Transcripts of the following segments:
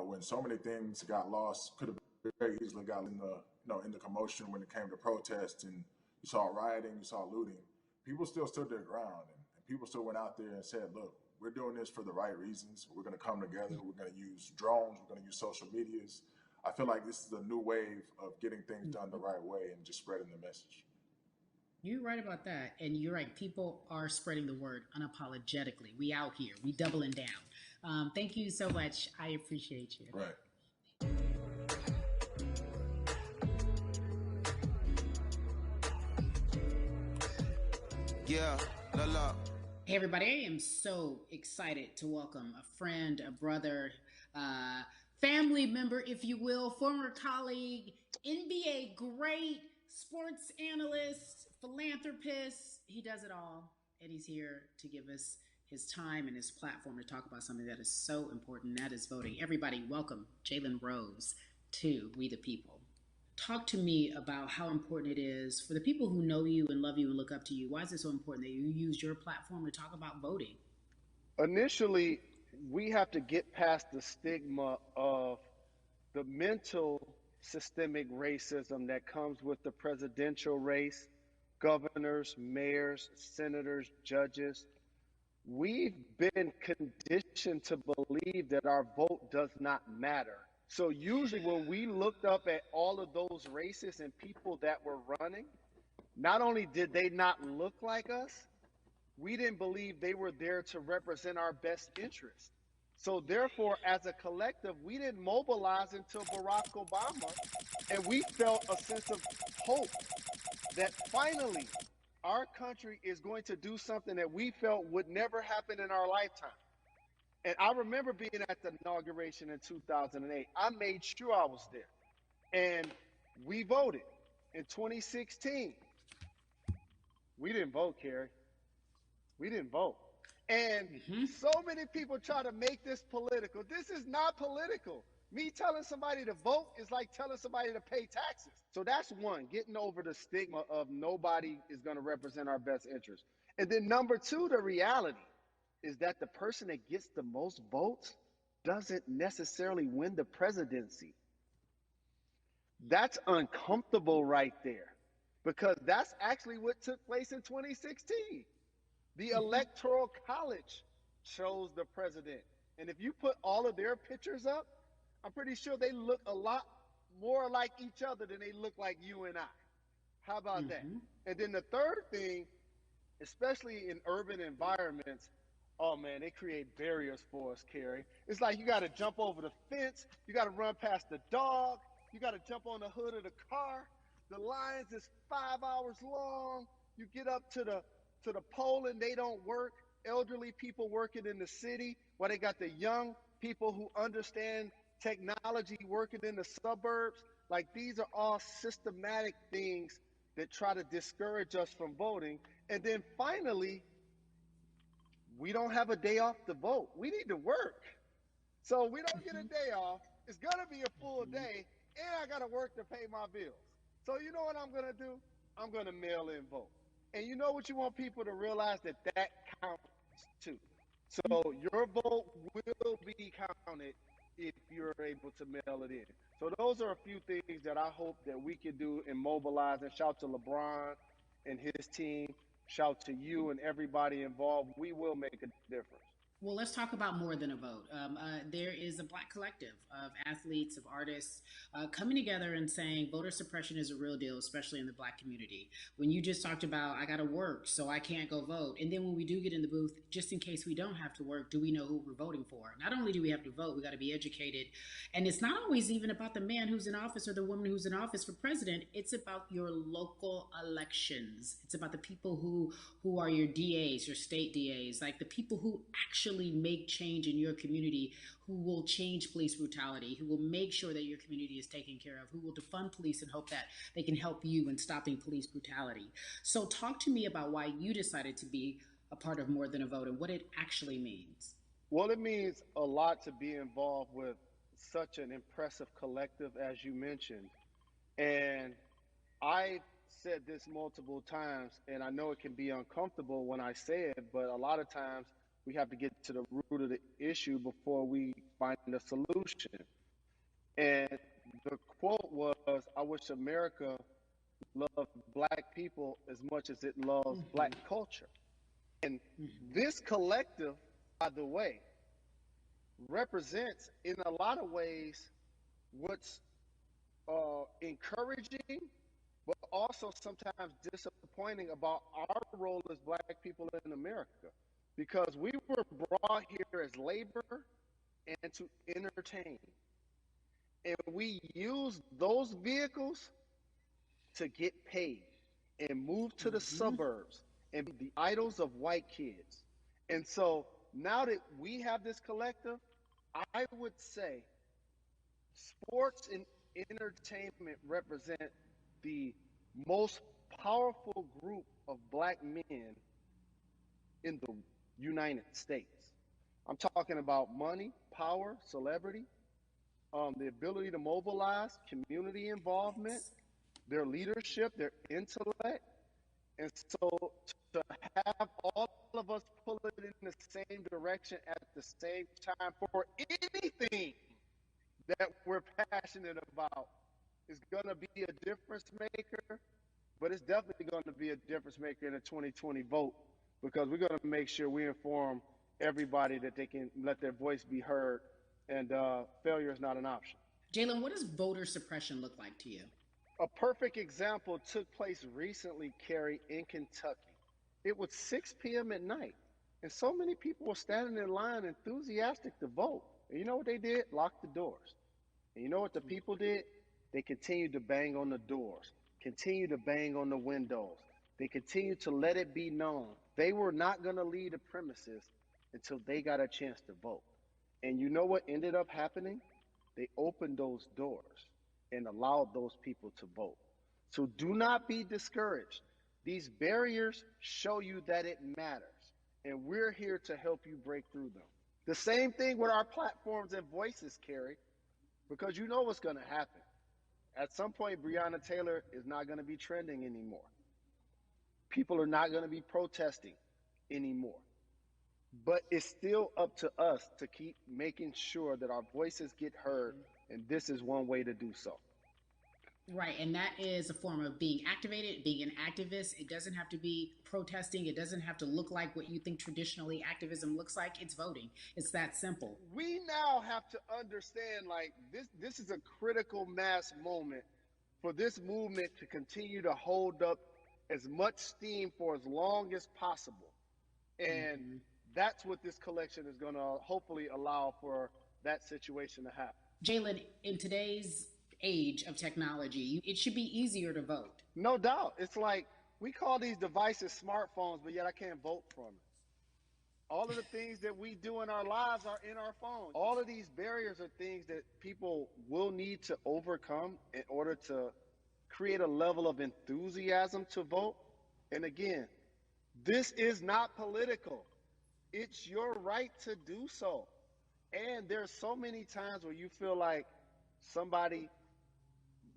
when so many things got lost, could have very easily got in the in the commotion when it came to protests, and you saw rioting, you saw looting. People still stood their ground, and people still went out there and said, "Look, we're doing this for the right reasons. We're going to come together. We're going to use drones. We're going to use social medias." I feel like this is a new wave of getting things done the right way and just spreading the message. You're right about that. And you're right. People are spreading the word unapologetically. We out here. We doubling down. Thank you so much. I appreciate you. Right. Yeah, la la. Hey, everybody. I am so excited to welcome a friend, a brother, family member, if you will, former colleague, NBA great, sports analyst, philanthropist. He does it all. And he's here to give us his time and his platform to talk about something that is so important, that is voting. Everybody, welcome Jalen Rose to We the People. Talk to me about how important it is for the people who know you and love you and look up to you. Why is it so important that you use your platform to talk about voting? Initially, we have to get past the stigma of the mental systemic racism that comes with the presidential race, governors, mayors, senators, judges. We've been conditioned to believe that our vote does not matter. So usually when we looked up at all of those races and people that were running, not only did they not look like us, we didn't believe they were there to represent our best interests. So therefore, as a collective, we didn't mobilize until Barack Obama, and we felt a sense of hope that finally our country is going to do something that we felt would never happen in our lifetime. And I remember being at the inauguration in 2008. I made sure I was there. And we voted. In 2016, we didn't vote, Carrie. We didn't vote. And so many people try to make this political. This is not political. Me telling somebody to vote is like telling somebody to pay taxes. So that's one, getting over the stigma of nobody is going to represent our best interest. And then number two, the reality is that the person that gets the most votes doesn't necessarily win the presidency. That's uncomfortable right there, because that's actually what took place in 2016. The Electoral College chose the president. And if you put all of their pictures up, I'm pretty sure they look a lot more like each other than they look like you and I. How about that? And then the third thing, especially in urban environments, oh man, they create barriers for us, Carrie. It's like you got to jump over the fence, you got to run past the dog, you got to jump on the hood of the car. The lines is 5 hours long. You get up to the poll and they don't work. Elderly people working in the city, while they got the young people who understand technology working in the suburbs. Like, these are all systematic things that try to discourage us from voting. And then finally, we don't have a day off to vote. We need to work. So we don't get a day off. It's going to be a full day, and I got to work to pay my bills. So you know what I'm going to do? I'm going to mail in vote. And you know what you want people to realize? That counts too. So your vote will be counted if you're able to mail it in. So those are a few things that I hope that we can do and mobilize. And shout to LeBron and his team. Shout to you and everybody involved. We will make a difference. Well, let's talk about more than a vote. There is a Black collective of athletes, of artists coming together and saying voter suppression is a real deal, especially in the Black community. When you just talked about, I got to work, so I can't go vote. And then when we do get in the booth, just in case we don't have to work, do we know who we're voting for? Not only do we have to vote, we got to be educated. And it's not always even about the man who's in office or the woman who's in office for president. It's about your local elections. It's about the people who are your DAs, your state DAs, like the people who actually make change in your community, who will change police brutality, who will make sure that your community is taken care of, who will defund police and hope that they can help you in stopping police brutality. So talk to me about why you decided to be a part of More Than a Vote and what it actually means. Well, it means a lot to be involved with such an impressive collective, as you mentioned. And I said this multiple times, and I know it can be uncomfortable when I say it, but a lot of times We have to get to the root of the issue before we find a solution. And the quote was, I wish America loved black people as much as it loves black culture. And this collective, by the way, represents in a lot of ways what's encouraging, but also sometimes disappointing about our role as black people in America. Because we were brought here as labor and to entertain. And we use those vehicles to get paid and move to the suburbs and be the idols of white kids. And so now that we have this collective, I would say sports and entertainment represent the most powerful group of black men in the United States. I'm talking about money, power, celebrity, the ability to mobilize, community involvement, their leadership, their intellect. And so to have all of us pull it in the same direction at the same time for anything that we're passionate about is going to be a difference maker, but it's definitely going to be a difference maker in the 2020 vote, because we're going to make sure we inform everybody that they can let their voice be heard, and failure is not an option. Jalen, what does voter suppression look like to you? A perfect example took place recently, Carrie, in Kentucky. It was 6 p.m. at night, and so many people were standing in line enthusiastic to vote. And you know what they did? Locked the doors. And you know what the people did? They continued to bang on the doors, continued to bang on the windows. They continued to let it be known they were not going to leave the premises until they got a chance to vote. And you know what ended up happening? They opened those doors and allowed those people to vote. So do not be discouraged. These barriers show you that it matters, and we're here to help you break through them. The same thing with our platforms and voices, Carrie, because you know what's going to happen. At some point, Breonna Taylor is not going to be trending anymore. People are not going to be protesting anymore. But it's still up to us to keep making sure that our voices get heard, and this is one way to do so. Right, and that is a form of being activated, being an activist. It doesn't have to be protesting. It doesn't have to look like what you think traditionally activism looks like. It's voting. It's that simple. We now have to understand, like, this is a critical mass moment for this movement to continue to hold up as much steam for as long as possible. And that's what this collection is going to hopefully allow for that situation to happen. Jalen, in today's age of technology, it should be easier to vote. No doubt. It's like we call these devices smartphones, but yet I can't vote from it. All of the things that we do in our lives are in our phones. All of these barriers are things that people will need to overcome in order to create a level of enthusiasm to vote. And again, this is not political. It's your right to do so. And there's so many times where you feel like somebody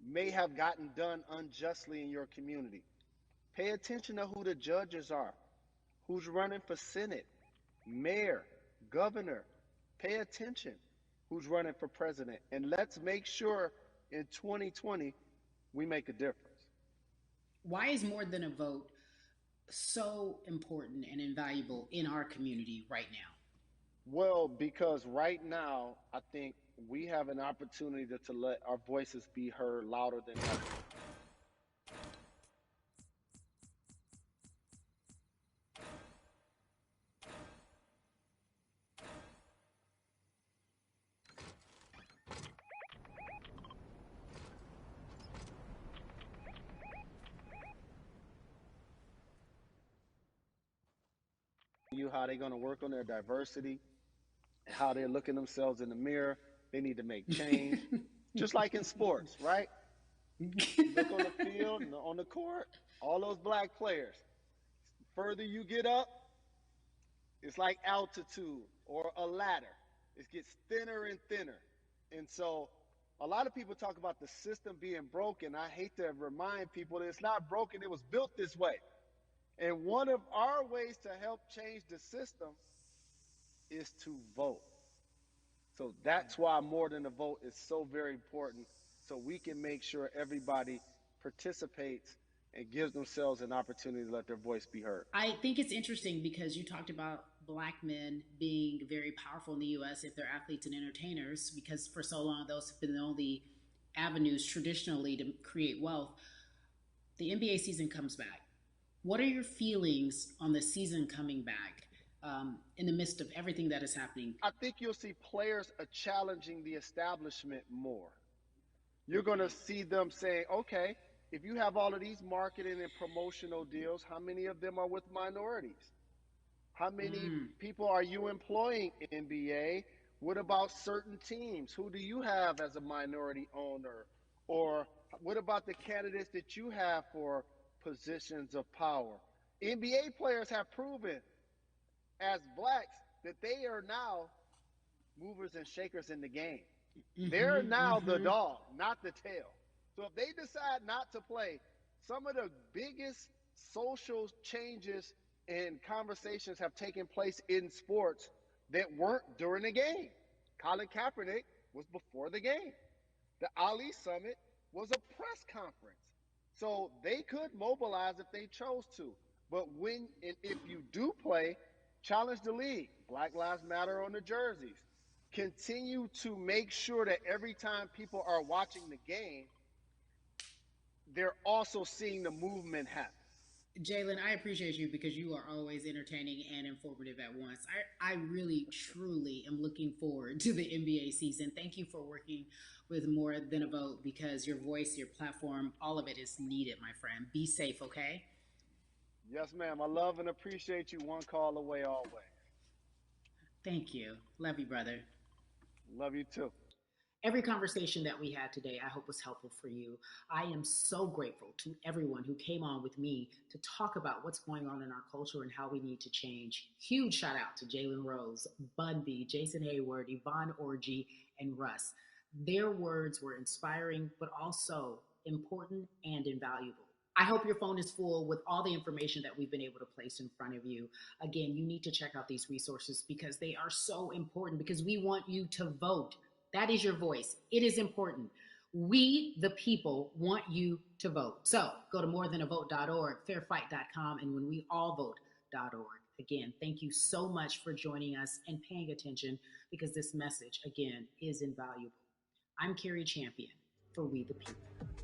may have gotten done unjustly in your community. Pay attention to who the judges are, who's running for Senate, mayor, governor. Pay attention who's running for president. And let's make sure in 2020 we make a difference. Why is more than a vote so important and invaluable in our community right now? Well, because right now, I think we have an opportunity to let our voices be heard louder than ever. How they're going to work on their diversity, how they're looking themselves in the mirror. They need to make change, just like in sports, right? Look on the field, on the court, all those black players. The further you get up, it's like altitude or a ladder. It gets thinner and thinner. And so a lot of people talk about the system being broken. I hate to remind people that it's not broken. It was built this way. And one of our ways to help change the system is to vote. So that's why more than a vote is so very important. So we can make sure everybody participates and gives themselves an opportunity to let their voice be heard. I think it's interesting because you talked about black men being very powerful in the U.S. if they're athletes and entertainers, because for so long those have been the only avenues traditionally to create wealth. The NBA season comes back. What are your feelings on the season coming back in the midst of everything that is happening? I think you'll see players challenging the establishment more. You're going to see them saying, okay, if you have all of these marketing and promotional deals, how many of them are with minorities? How many people are you employing in NBA? What about certain teams? Who do you have as a minority owner? Or what about the candidates that you have for positions of power? NBA players have proven as blacks that they are now movers and shakers in the game. They're now the dog, not the tail. So if they decide not to play, some of the biggest social changes and conversations have taken place in sports that weren't during the game. Colin Kaepernick was before the game. The Ali Summit was a press conference. So they could mobilize if they chose to. But when and if you do play, challenge the league. Black Lives Matter on the jerseys. Continue to make sure that every time people are watching the game, they're also seeing the movement happen. Jalen, I appreciate you because you are always entertaining and informative at once. I really, truly am looking forward to the NBA season. Thank you for working with More Than a Vote because your voice, your platform, all of it is needed, my friend. Be safe, okay? Yes, ma'am. I love and appreciate you. One call away always. Thank you. Love you, brother. Love you too. Every conversation that we had today, I hope was helpful for you. I am so grateful to everyone who came on with me to talk about what's going on in our culture and how we need to change. Huge shout out to Jalen Rose, Bun B, Jason Hayward, Yvonne Orji, and Russ. Their words were inspiring, but also important and invaluable. I hope your phone is full with all the information that we've been able to place in front of you. Again, you need to check out these resources because they are so important because we want you to vote. That is your voice. It is important. We, the people, want you to vote. So go to morethanavote.org, fairfight.com, and whenweallvote.org. Again, thank you so much for joining us and paying attention because this message, again, is invaluable. I'm Carrie Champion for We the People.